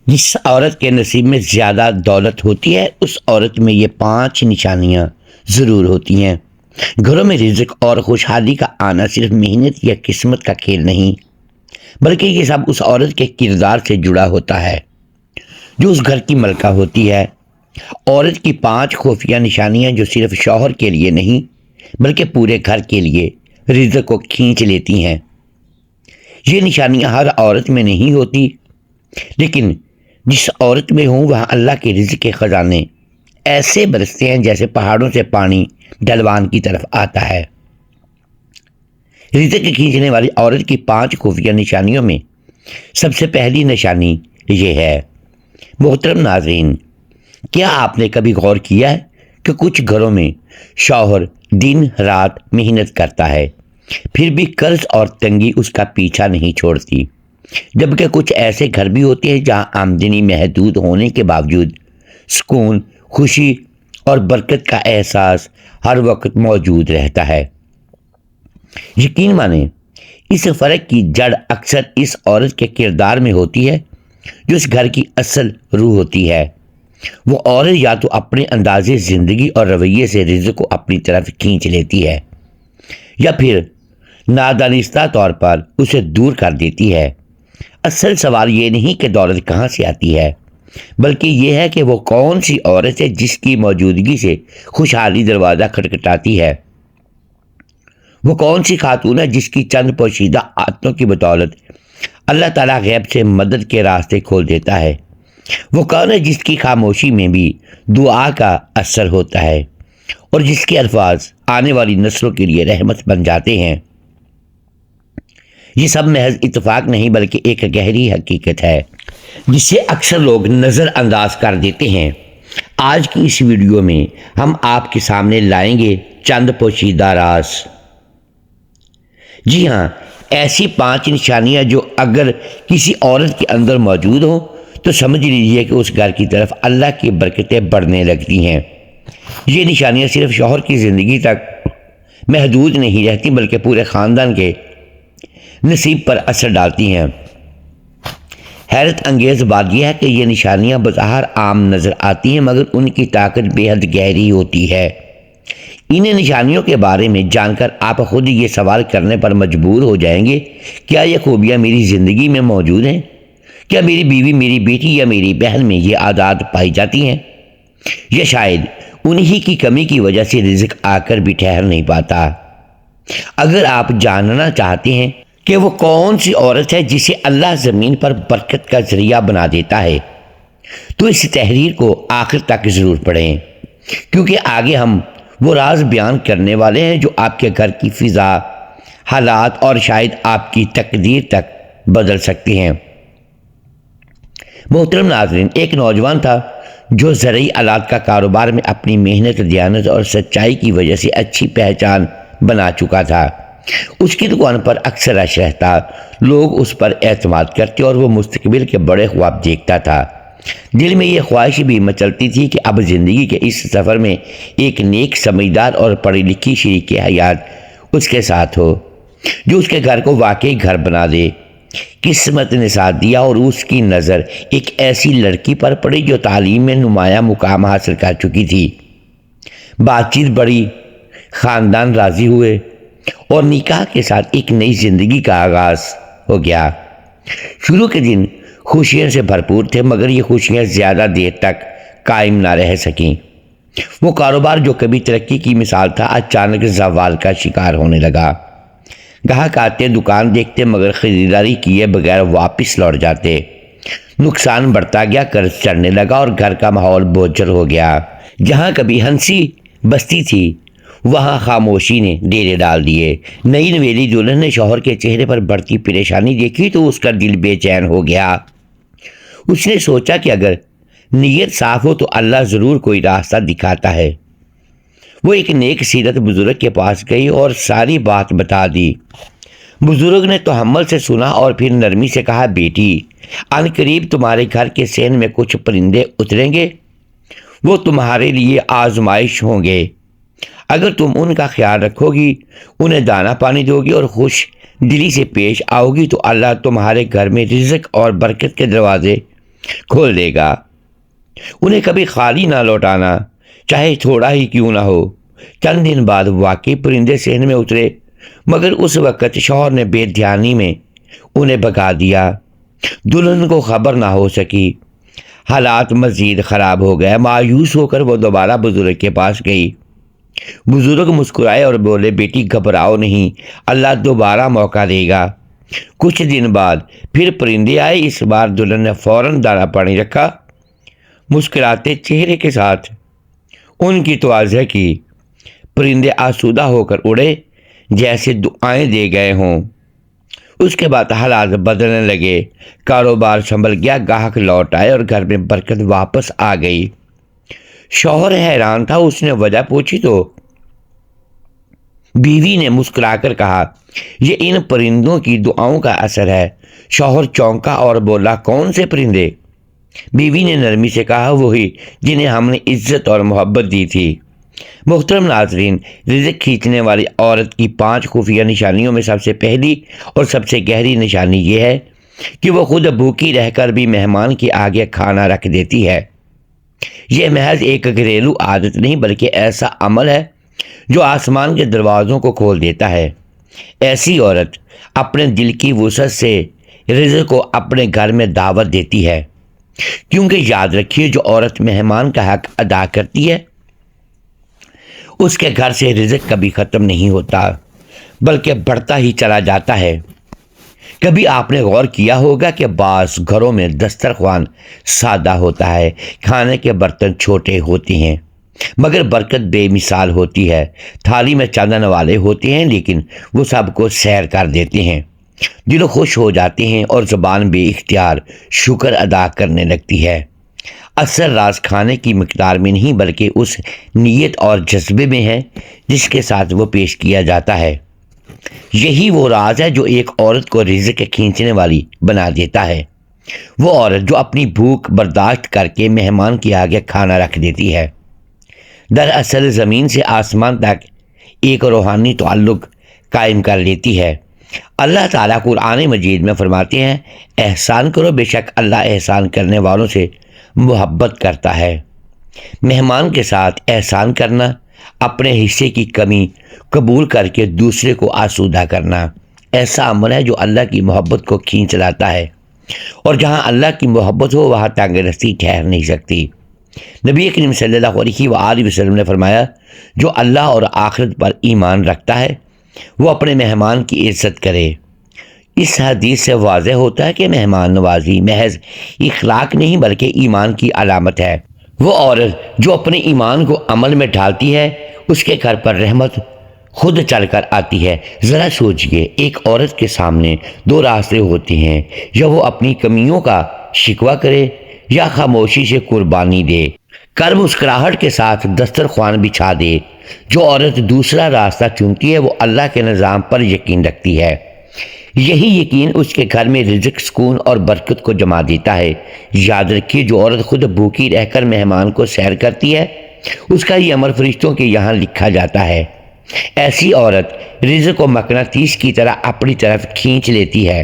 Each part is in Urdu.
جس عورت کے نصیب میں زیادہ دولت ہوتی ہے اس عورت میں یہ 5 نشانیاں ضرور ہوتی ہیں۔ گھروں میں رزق اور خوشحالی کا آنا صرف محنت یا قسمت کا کھیل نہیں، بلکہ یہ سب اس عورت کے کردار سے جڑا ہوتا ہے جو اس گھر کی ملکہ ہوتی ہے۔ عورت کی 5 خفیہ نشانیاں جو صرف شوہر کے لیے نہیں بلکہ پورے گھر کے لیے رزق کو کھینچ لیتی ہیں۔ یہ نشانیاں ہر عورت میں نہیں ہوتی، لیکن جس عورت میں ہوں وہاں اللہ کے رزق کے خزانے ایسے برستے ہیں جیسے پہاڑوں سے پانی ڈھلوان کی طرف آتا ہے۔ رزق کھینچنے والی عورت کی 5 خفیہ نشانیوں میں سب سے پہلی نشانی یہ ہے۔ محترم ناظرین، کیا آپ نے کبھی غور کیا ہے کہ کچھ گھروں میں شوہر دن رات محنت کرتا ہے پھر بھی قرض اور تنگی اس کا پیچھا نہیں چھوڑتی، جبکہ کچھ ایسے گھر بھی ہوتے ہیں جہاں آمدنی محدود ہونے کے باوجود سکون، خوشی اور برکت کا احساس ہر وقت موجود رہتا ہے۔ یقین مانیں، اس فرق کی جڑ اکثر اس عورت کے کردار میں ہوتی ہے جو اس گھر کی اصل روح ہوتی ہے۔ وہ عورت یا تو اپنے انداز زندگی اور رویے سے رزق کو اپنی طرف کھینچ لیتی ہے یا پھر نادانستہ طور پر اسے دور کر دیتی ہے۔ اصل سوال یہ نہیں کہ دولت کہاں سے آتی ہے، بلکہ یہ ہے کہ وہ کون سی عورت ہے جس کی موجودگی سے خوشحالی دروازہ کھٹکھٹاتی ہے۔ وہ کون سی خاتون ہے جس کی چند پوشیدہ عادتوں کی بدولت اللہ تعالیٰ غیب سے مدد کے راستے کھول دیتا ہے۔ وہ کون ہے جس کی خاموشی میں بھی دعا کا اثر ہوتا ہے اور جس کے الفاظ آنے والی نسلوں کے لیے رحمت بن جاتے ہیں۔ یہ سب محض اتفاق نہیں بلکہ ایک گہری حقیقت ہے جسے اکثر لوگ نظر انداز کر دیتے ہیں۔ آج کی اس ویڈیو میں ہم آپ کے سامنے لائیں گے چند پوشیدہ راز۔ جی ہاں، ایسی 5 نشانیاں جو اگر کسی عورت کے اندر موجود ہوں تو سمجھ لیجئے کہ اس گھر کی طرف اللہ کی برکتیں بڑھنے لگتی ہیں۔ یہ نشانیاں صرف شوہر کی زندگی تک محدود نہیں رہتی بلکہ پورے خاندان کے نصیب پر اثر ڈالتی ہیں۔ حیرت انگیز بات یہ ہے کہ یہ نشانیاں بظاہر عام نظر آتی ہیں مگر ان کی طاقت بے حد گہری ہوتی ہے۔ ان نشانیوں کے بارے میں جان کر آپ خود یہ سوال کرنے پر مجبور ہو جائیں گے، کیا یہ خوبیاں میری زندگی میں موجود ہیں؟ کیا میری بیوی، میری بیٹی یا میری بہن میں یہ عادات پائی جاتی ہیں؟ یا شاید انہی کی کمی کی وجہ سے رزق آ کر بھی ٹھہر نہیں پاتا؟ اگر آپ جاننا چاہتے ہیں کہ وہ کون سی عورت ہے جسے اللہ زمین پر برکت کا ذریعہ بنا دیتا ہے تو اس تحریر کو آخر تک ضرور پڑھیں، کیونکہ آگے ہم وہ راز بیان کرنے والے ہیں جو آپ کے گھر کی فضا، حالات اور شاید آپ کی تقدیر تک بدل سکتے ہیں۔ محترم ناظرین، ایک نوجوان تھا جو زرعی آلات کا کاروبار میں اپنی محنت، دیانت اور سچائی کی وجہ سے اچھی پہچان بنا چکا تھا۔ اس کی دکان پر اکثر رش رہتا، لوگ اس پر اعتماد کرتے اور وہ مستقبل کے بڑے خواب دیکھتا تھا۔ دل میں یہ خواہش بھی مچلتی تھی کہ اب زندگی کے اس سفر میں ایک نیک، سمجھدار اور پڑھی لکھی شریک حیات اس کے ساتھ ہو جو اس کے گھر کو واقعی گھر بنا دے۔ قسمت نے ساتھ دیا اور اس کی نظر ایک ایسی لڑکی پر پڑی جو تعلیم میں نمایاں مقام حاصل کر چکی تھی۔ بات چیت بڑھی، خاندان راضی ہوئے اور نکاح کے ساتھ ایک نئی زندگی کا آغاز ہو گیا۔ شروع کے دن خوشیوں سے بھرپور تھے مگر یہ خوشیاں زیادہ دیر تک قائم نہ رہ سکیں۔ وہ کاروبار جو کبھی ترقی کی مثال تھا اچانک زوال کا شکار ہونے لگا۔ گاہک آتے، دکان دیکھتے مگر خریداری کیے بغیر واپس لوٹ جاتے۔ نقصان بڑھتا گیا، قرض چڑھنے لگا اور گھر کا ماحول بوجھل ہو گیا۔ جہاں کبھی ہنسی بستی تھی وہاں خاموشی نے ڈیرے ڈال دیے۔ نئی نویلی دلہن نے شوہر کے چہرے پر بڑھتی پریشانی دیکھی تو اس کا دل بے چین ہو گیا۔ اس نے سوچا کہ اگر نیت صاف ہو تو اللہ ضرور کوئی راستہ دکھاتا ہے۔ وہ ایک نیک سیرت بزرگ کے پاس گئی اور ساری بات بتا دی۔ بزرگ نے تحمل سے سنا اور پھر نرمی سے کہا، بیٹی، ان قریب تمہارے گھر کے صحن میں کچھ پرندے اتریں گے، وہ تمہارے لیے آزمائش ہوں گے۔ اگر تم ان کا خیال رکھو گی، انہیں دانا پانی دو گی اور خوش دلی سے پیش آؤ گی تو اللہ تمہارے گھر میں رزق اور برکت کے دروازے کھول دے گا۔ انہیں کبھی خالی نہ لوٹانا، چاہے تھوڑا ہی کیوں نہ ہو۔ چند دن بعد واقعی پرندے صحن میں اترے، مگر اس وقت شوہر نے بے دھیانی میں انہیں بھگا دیا۔ دلہن کو خبر نہ ہو سکی۔ حالات مزید خراب ہو گئے۔ مایوس ہو کر وہ دوبارہ بزرگ کے پاس گئی۔ بزرگ مسکرائے اور بولے، بیٹی گھبراؤ نہیں، اللہ دوبارہ موقع دے گا۔ کچھ دن بعد پھر پرندے آئے۔ اس بار دلہن نے فوراً دانا پانی رکھا، مسکراتے چہرے کے ساتھ ان کی توازہ کی۔ پرندے آسودہ ہو کر اڑے جیسے دعائیں دے گئے ہوں۔ اس کے بعد حالات بدلنے لگے، کاروبار سنبھل گیا، گاہک لوٹ آئے اور گھر میں برکت واپس آ گئی۔ شوہر حیران تھا۔ اس نے وجہ پوچھی تو بیوی نے مسکرا کر کہا، یہ ان پرندوں کی دعاؤں کا اثر ہے۔ شوہر چونکا اور بولا، کون سے پرندے؟ بیوی نے نرمی سے کہا، وہی جنہیں ہم نے عزت اور محبت دی تھی۔ محترم ناظرین، رزق کھینچنے والی عورت کی 5 خفیہ نشانیوں میں سب سے پہلی اور سب سے گہری نشانی یہ ہے کہ وہ خود بھوکی رہ کر بھی مہمان کے آگے کھانا رکھ دیتی ہے۔ یہ محض ایک گھریلو عادت نہیں بلکہ ایسا عمل ہے جو آسمان کے دروازوں کو کھول دیتا ہے۔ ایسی عورت اپنے دل کی وسعت سے رزق کو اپنے گھر میں دعوت دیتی ہے، کیونکہ یاد رکھیے، جو عورت مہمان کا حق ادا کرتی ہے اس کے گھر سے رزق کبھی ختم نہیں ہوتا بلکہ بڑھتا ہی چلا جاتا ہے۔ کبھی آپ نے غور کیا ہوگا کہ بعض گھروں میں دسترخوان سادہ ہوتا ہے، کھانے کے برتن چھوٹے ہوتے ہیں، مگر برکت بے مثال ہوتی ہے۔ تھالی میں چندن والے ہوتے ہیں لیکن وہ سب کو سیر کر دیتے ہیں۔ دل خوش ہو جاتے ہیں اور زبان بے اختیار شکر ادا کرنے لگتی ہے۔ اصل راز کھانے کی مقدار میں نہیں بلکہ اس نیت اور جذبے میں ہے جس کے ساتھ وہ پیش کیا جاتا ہے۔ یہی وہ راز ہے جو ایک عورت کو رزق کھینچنے والی بنا دیتا ہے۔ وہ عورت جو اپنی بھوک برداشت کر کے مہمان کے آگے کھانا رکھ دیتی ہے، دراصل زمین سے آسمان تک ایک روحانی تعلق قائم کر لیتی ہے۔ اللہ تعالیٰ قرآن مجید میں فرماتے ہیں، احسان کرو، بے شک اللہ احسان کرنے والوں سے محبت کرتا ہے۔ مہمان کے ساتھ احسان کرنا، اپنے حصے کی کمی قبول کر کے دوسرے کو آسودہ کرنا، ایسا عمل ہے جو اللہ کی محبت کو کھینچ لاتا ہے، اور جہاں اللہ کی محبت ہو وہاں تنگ رسی ٹھہر نہیں سکتی۔ نبی کریم صلی اللہ علیہ وآلہ وسلم نے فرمایا، جو اللہ اور آخرت پر ایمان رکھتا ہے وہ اپنے مہمان کی عزت کرے۔ اس حدیث سے واضح ہوتا ہے کہ مہمان نوازی محض اخلاق نہیں بلکہ ایمان کی علامت ہے۔ وہ عورت جو اپنے ایمان کو عمل میں ڈھالتی ہے اس کے گھر پر رحمت خود چل کر آتی ہے۔ ذرا سوچئے، ایک عورت کے سامنے 2 راستے ہوتے ہیں، یا وہ اپنی کمیوں کا شکوہ کرے یا خاموشی سے قربانی دے کر مسکراہٹ کے ساتھ دسترخوان بچھا دے۔ جو عورت دوسرا راستہ چنتی ہے وہ اللہ کے نظام پر یقین رکھتی ہے۔ یہی یقین اس کے گھر میں رزق، سکون اور برکت کو جما دیتا ہے۔ یاد رکھیے، جو عورت خود بھوکی رہ کر مہمان کو سیر کرتی ہے اس کا یہ عمل فرشتوں کے یہاں لکھا جاتا ہے۔ ایسی عورت رزق کو مقناطیس کی طرح اپنی طرف کھینچ لیتی ہے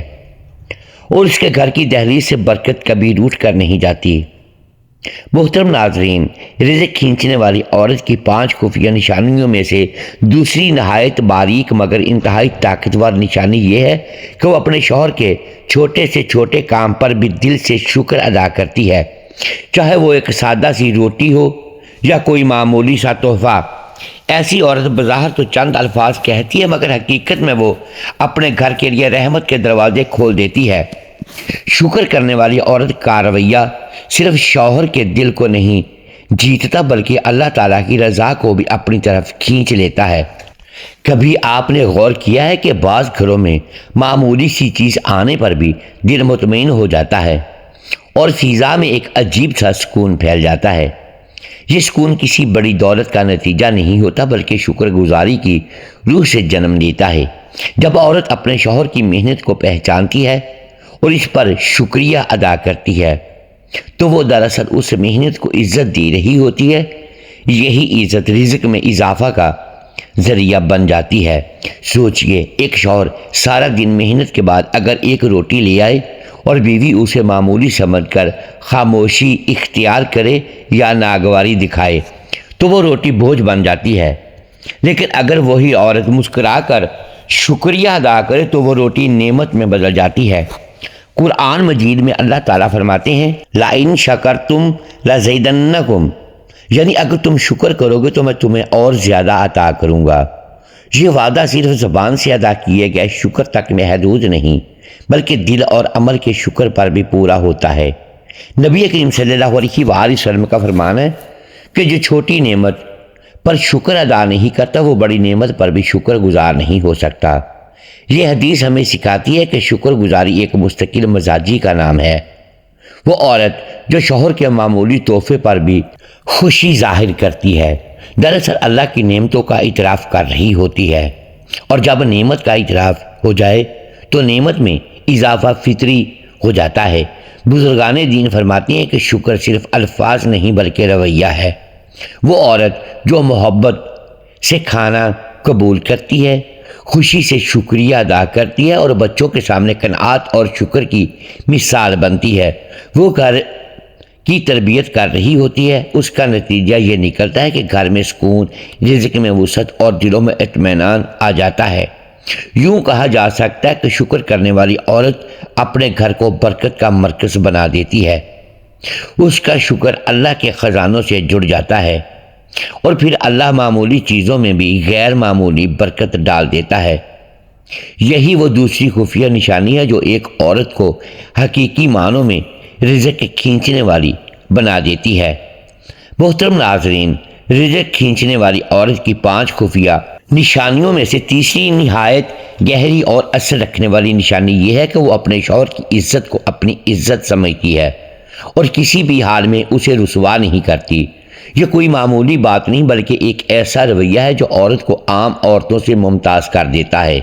اور اس کے گھر کی دہلیز سے برکت کبھی روٹ کر نہیں جاتی۔ محترم ناظرین، رزق کھینچنے والی عورت کی 5 خفیہ نشانیوں میں سے دوسری نہایت باریک مگر انتہائی طاقتور نشانی یہ ہے کہ وہ اپنے شوہر کے چھوٹے سے چھوٹے کام پر بھی دل سے شکر ادا کرتی ہے، چاہے وہ ایک سادہ سی روٹی ہو یا کوئی معمولی سا تحفہ۔ ایسی عورت بظاہر تو چند الفاظ کہتی ہے مگر حقیقت میں وہ اپنے گھر کے لیے رحمت کے دروازے کھول دیتی ہے۔ شکر کرنے والی عورت کا رویہ صرف شوہر کے دل کو نہیں جیتتا بلکہ اللہ تعالیٰ کی رضا کو بھی اپنی طرف کھینچ لیتا ہے۔ کبھی آپ نے غور کیا ہے کہ بعض گھروں میں معمولی سی چیز آنے پر بھی دل مطمئن ہو جاتا ہے اور فضا میں ایک عجیب سا سکون پھیل جاتا ہے۔ یہ سکون کسی بڑی دولت کا نتیجہ نہیں ہوتا بلکہ شکر گزاری کی روح سے جنم لیتا ہے۔ جب عورت اپنے شوہر کی محنت کو پہچانتی ہے اور اس پر شکریہ ادا کرتی ہے تو وہ دراصل اس محنت کو عزت دے رہی ہوتی ہے۔ یہی عزت رزق میں اضافہ کا ذریعہ بن جاتی ہے۔ سوچئے، ایک شوہر سارا دن محنت کے بعد اگر ایک روٹی لے آئے اور بیوی اسے معمولی سمجھ کر خاموشی اختیار کرے یا ناگواری دکھائے تو وہ روٹی بوجھ بن جاتی ہے، لیکن اگر وہی عورت مسکرا کر شکریہ ادا کرے تو وہ روٹی نعمت میں بدل جاتی ہے۔ قرآن مجید میں اللہ تعالیٰ فرماتے ہیں لَإِن شَكَرْتُمْ لَزِيدَنَّكُمْ، یعنی اگر تم شکر کرو گے تو میں تمہیں اور زیادہ عطا کروں گا۔ یہ وعدہ صرف زبان سے ادا کیے گئے شکر تک محدود نہیں بلکہ دل اور عمل کے شکر پر بھی پورا ہوتا ہے۔ نبی کریم صلی اللہ علیہ وآلہ وسلم کا فرمان ہے کہ جو چھوٹی نعمت پر شکر ادا نہیں کرتا وہ بڑی نعمت پر بھی شکر گزار نہیں ہو سکتا۔ یہ حدیث ہمیں سکھاتی ہے کہ شکر گزاری ایک مستقل مزاجی کا نام ہے۔ وہ عورت جو شوہر کے معمولی تحفے پر بھی خوشی ظاہر کرتی ہے دراصل اللہ کی نعمتوں کا اعتراف کر رہی ہوتی ہے، اور جب نعمت کا اعتراف ہو جائے تو نعمت میں اضافہ فطری ہو جاتا ہے۔ بزرگان دین فرماتی ہیں کہ شکر صرف الفاظ نہیں بلکہ رویہ ہے۔ وہ عورت جو محبت سے کھانا قبول کرتی ہے، خوشی سے شکریہ ادا کرتی ہے اور بچوں کے سامنے قناعت اور شکر کی مثال بنتی ہے، وہ گھر کی تربیت کر رہی ہوتی ہے۔ اس کا نتیجہ یہ نکلتا ہے کہ گھر میں سکون، رزق میں وسعت اور دلوں میں اطمینان آ جاتا ہے۔ یوں کہا جا سکتا ہے کہ شکر کرنے والی عورت اپنے گھر کو برکت کا مرکز بنا دیتی ہے۔ اس کا شکر اللہ کے خزانوں سے جڑ جاتا ہے اور پھر اللہ معمولی چیزوں میں بھی غیر معمولی برکت ڈال دیتا ہے۔ یہی وہ دوسری خفیہ نشانی ہے جو ایک عورت کو حقیقی معنوں میں رزق کھینچنے والی بنا دیتی ہے۔ محترم ناظرین، رزق کھینچنے والی عورت کی 5 خفیہ نشانیوں میں سے تیسری نہایت گہری اور اثر رکھنے والی نشانی یہ ہے کہ وہ اپنے شوہر کی عزت کو اپنی عزت سمجھتی ہے اور کسی بھی حال میں اسے رسوا نہیں کرتی۔ یہ کوئی معمولی بات نہیں بلکہ ایک ایسا رویہ ہے جو عورت کو عام عورتوں سے ممتاز کر دیتا ہے۔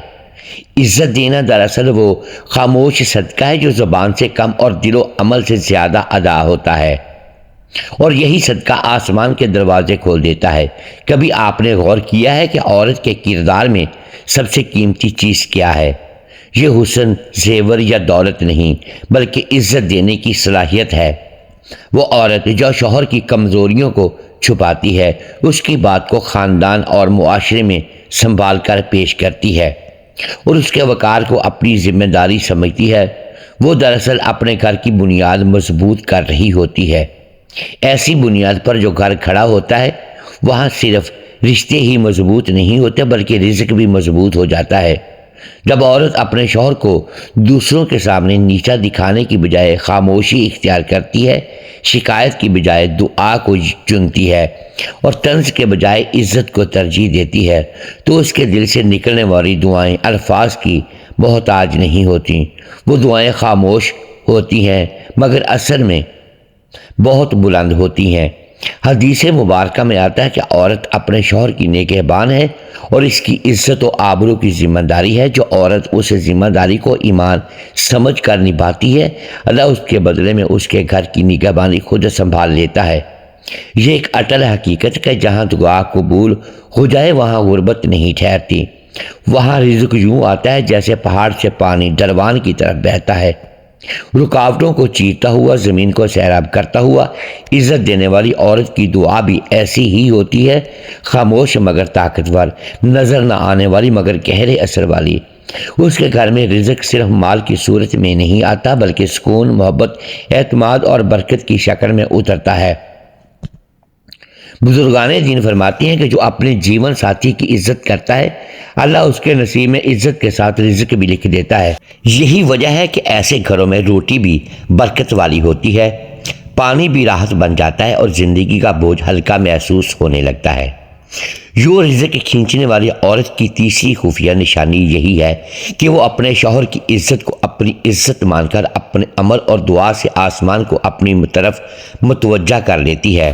عزت دینا دراصل وہ خاموش صدقہ ہے جو زبان سے کم اور دل و عمل سے زیادہ ادا ہوتا ہے، اور یہی صدقہ آسمان کے دروازے کھول دیتا ہے۔ کبھی آپ نے غور کیا ہے کہ عورت کے کردار میں سب سے قیمتی چیز کیا ہے؟ یہ حسن، زیور یا دولت نہیں بلکہ عزت دینے کی صلاحیت ہے۔ وہ عورت جو شوہر کی کمزوریوں کو چھپاتی ہے، اس کی بات کو خاندان اور معاشرے میں سنبھال کر پیش کرتی ہے اور اس کے وقار کو اپنی ذمہ داری سمجھتی ہے، وہ دراصل اپنے گھر کی بنیاد مضبوط کر رہی ہوتی ہے۔ ایسی بنیاد پر جو گھر کھڑا ہوتا ہے وہاں صرف رشتے ہی مضبوط نہیں ہوتے بلکہ رزق بھی مضبوط ہو جاتا ہے۔ جب عورت اپنے شوہر کو دوسروں کے سامنے نیچا دکھانے کی بجائے خاموشی اختیار کرتی ہے، شکایت کی بجائے دعا کو چنتی ہے اور طنز کے بجائے عزت کو ترجیح دیتی ہے تو اس کے دل سے نکلنے والی دعائیں الفاظ کی محتاج نہیں ہوتی۔ وہ دعائیں خاموش ہوتی ہیں مگر اثر میں بہت بلند ہوتی ہیں۔ حدیث مبارکہ میں آتا ہے کہ عورت اپنے شوہر کی نگہبان ہے اور اس کی عزت و آبرو کی ذمہ داری ہے۔ جو عورت اس ذمہ داری کو ایمان سمجھ کر نبھاتی ہے، اللہ اس کے بدلے میں اس کے گھر کی نگہبانی خود سنبھال لیتا ہے۔ یہ ایک اٹل حقیقت ہے، جہاں دعا قبول ہو جائے وہاں غربت نہیں ٹھہرتی، وہاں رزق یوں آتا ہے جیسے پہاڑ سے پانی ڈروان کی طرف بہتا ہے، رکاوٹوں کو چیرتا ہوا، زمین کو سیراب کرتا ہوا۔ عزت دینے والی عورت کی دعا بھی ایسی ہی ہوتی ہے، خاموش مگر طاقتور، نظر نہ آنے والی مگر گہرے اثر والی۔ اس کے گھر میں رزق صرف مال کی صورت میں نہیں آتا بلکہ سکون، محبت، اعتماد اور برکت کی شکل میں اترتا ہے۔ بزرگان دین فرماتی ہیں کہ جو اپنے جیون ساتھی کی عزت کرتا ہے اللہ اس کے نصیب میں عزت کے ساتھ رزق بھی لکھ دیتا ہے۔ یہی وجہ ہے کہ ایسے گھروں میں روٹی بھی برکت والی ہوتی ہے، پانی بھی راحت بن جاتا ہے اور زندگی کا بوجھ ہلکا محسوس ہونے لگتا ہے۔ یوں رزق کھینچنے والی عورت کی تیسری خفیہ نشانی یہی ہے کہ وہ اپنے شوہر کی عزت کو اپنی عزت مان کر اپنے عمل اور دعا سے آسمان کو اپنی طرف متوجہ کر لیتی ہے۔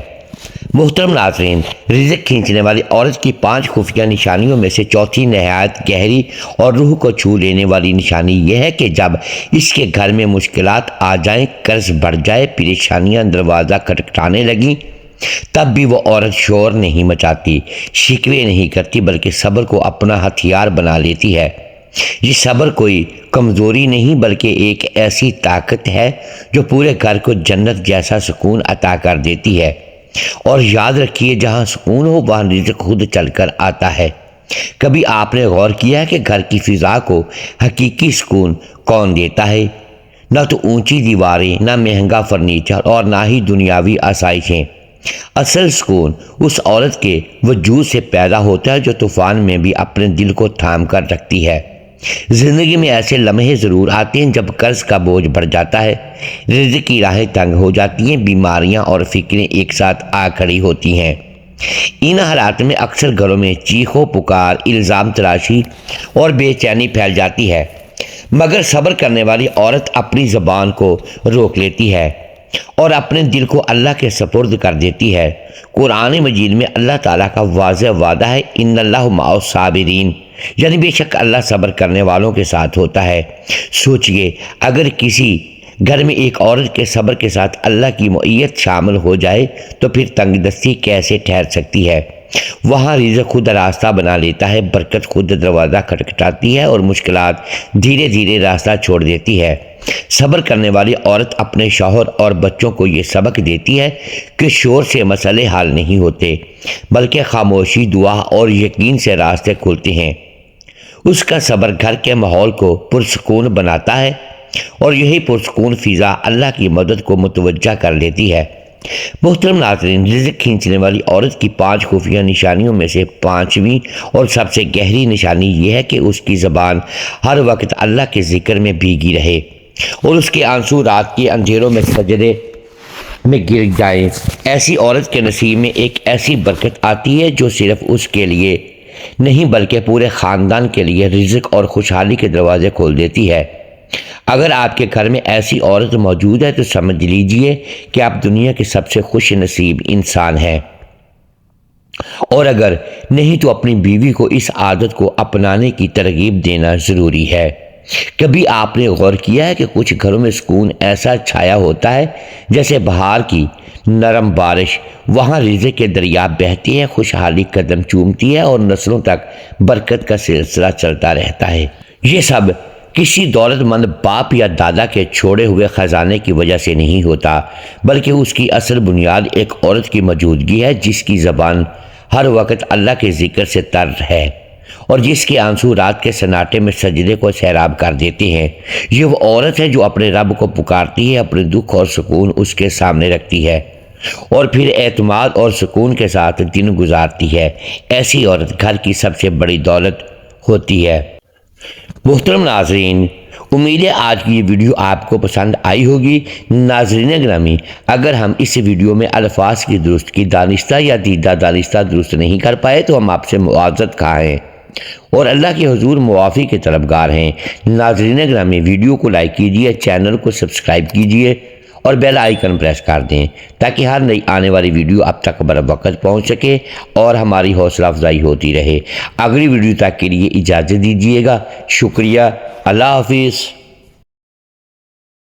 محترم ناظرین، رزق کھینچنے والی عورت کی 5 خفیہ نشانیوں میں سے چوتھی نہایت گہری اور روح کو چھو لینے والی نشانی یہ ہے کہ جب اس کے گھر میں مشکلات آ جائیں، قرض بڑھ جائے، پریشانیاں دروازہ کھٹکھٹانے لگیں، تب بھی وہ عورت شور نہیں مچاتی، شکوے نہیں کرتی بلکہ صبر کو اپنا ہتھیار بنا لیتی ہے۔ یہ صبر کوئی کمزوری نہیں بلکہ ایک ایسی طاقت ہے جو پورے گھر کو جنت جیسا سکون عطا کر دیتی ہے۔ اور یاد رکھیے، جہاں سکون ہو وہاں رزق خود چل کر آتا ہے۔ کبھی آپ نے غور کیا ہے کہ گھر کی فضا کو حقیقی سکون کون دیتا ہے؟ نہ تو اونچی دیواریں، نہ مہنگا فرنیچر اور نہ ہی دنیاوی آسائشیں۔ اصل سکون اس عورت کے وجود سے پیدا ہوتا ہے جو طوفان میں بھی اپنے دل کو تھام کر رکھتی ہے۔ زندگی میں ایسے لمحے ضرور آتے ہیں جب قرض کا بوجھ بڑھ جاتا ہے، رزق کی راہیں تنگ ہو جاتی ہیں، بیماریاں اور فکریں ایک ساتھ آ کھڑی ہوتی ہیں۔ ان حالات میں اکثر گھروں میں چیخ و پکار، الزام تراشی اور بے چینی پھیل جاتی ہے، مگر صبر کرنے والی عورت اپنی زبان کو روک لیتی ہے اور اپنے دل کو اللہ کے سپرد کر دیتی ہے۔ قرآن مجید میں اللہ تعالیٰ کا واضح وعدہ ہے، ان اللہ مع الصابرین، یعنی بے شک اللہ صبر کرنے والوں کے ساتھ ہوتا ہے۔ سوچئے، اگر کسی گھر میں ایک عورت کے صبر کے ساتھ اللہ کی معیت شامل ہو جائے تو پھر تنگ دستی کیسے ٹھہر سکتی ہے؟ وہاں رزق خود راستہ بنا لیتا ہے، برکت خود دروازہ کھٹکھٹاتی ہے اور مشکلات دھیرے دھیرے راستہ چھوڑ دیتی ہے۔ صبر کرنے والی عورت اپنے شوہر اور بچوں کو یہ سبق دیتی ہے کہ شور سے مسئلے حل نہیں ہوتے، بلکہ خاموشی، دعا اور یقین سے راستے کھلتے ہیں۔ اس کا صبر گھر کے ماحول کو پرسکون بناتا ہے اور یہی پرسکون فضا اللہ کی مدد کو متوجہ کر لیتی ہے۔ محترم ناظرین، رزق کھینچنے والی عورت کی 5 خفیہ نشانیوں میں سے 5ویں اور سب سے گہری نشانی یہ ہے کہ اس کی زبان ہر وقت اللہ کے ذکر میں بھیگی رہے اور اس کے آنسو رات کے اندھیروں میں سجدے میں گر جائیں۔ ایسی عورت کے نصیب میں ایک ایسی برکت آتی ہے جو صرف اس کے لیے نہیں بلکہ پورے خاندان کے لیے رزق اور خوشحالی کے دروازے کھول دیتی ہے۔ اگر آپ کے گھر میں ایسی عورت موجود ہے تو سمجھ لیجئے کہ آپ دنیا کے سب سے خوش نصیب انسان ہیں، اور اگر نہیں تو اپنی بیوی کو اس عادت کو اپنانے کی ترغیب دینا ضروری ہے۔ کبھی آپ نے غور کیا ہے کہ کچھ گھروں میں سکون ایسا چھایا ہوتا ہے جیسے بہار کی نرم بارش، وہاں رزق کے دریا بہتے ہیں، خوشحالی قدم چومتی ہے اور نسلوں تک برکت کا سلسلہ چلتا رہتا ہے۔ یہ سب کسی دولت مند باپ یا دادا کے چھوڑے ہوئے خزانے کی وجہ سے نہیں ہوتا، بلکہ اس کی اصل بنیاد ایک عورت کی موجودگی ہے جس کی زبان ہر وقت اللہ کے ذکر سے تر ہے اور جس کے آنسو رات کے سناٹے میں سجدے کو سیراب کر دیتے ہیں۔ یہ وہ عورت ہے جو اپنے رب کو پکارتی ہے، اپنے دکھ اور سکون اس کے سامنے رکھتی ہے اور پھر اعتماد اور سکون کے ساتھ دن گزارتی ہے۔ ایسی عورت گھر کی سب سے بڑی دولت ہوتی ہے۔ محترم ناظرین، امید ہے آج کی یہ ویڈیو آپ کو پسند آئی ہوگی۔ ناظرین گرامی، اگر ہم اس ویڈیو میں الفاظ کی درستگی دانستہ یا دیدہ دانستہ درست نہیں کر پائے تو ہم آپ سے معذرت خواہ ہیں اور اللہ کے حضور معافی کے طلبگار ہیں۔ ناظرین گرامی، ویڈیو کو لائک کیجئے، چینل کو سبسکرائب کیجئے اور بیل آئیکن پریس کر دیں تاکہ ہر نئی آنے والی ویڈیو اب تک بر وقت پہنچ سکے اور ہماری حوصلہ افزائی ہوتی رہے۔ اگلی ویڈیو تک کے لیے اجازت دیجیے گا۔ شکریہ۔ اللہ حافظ۔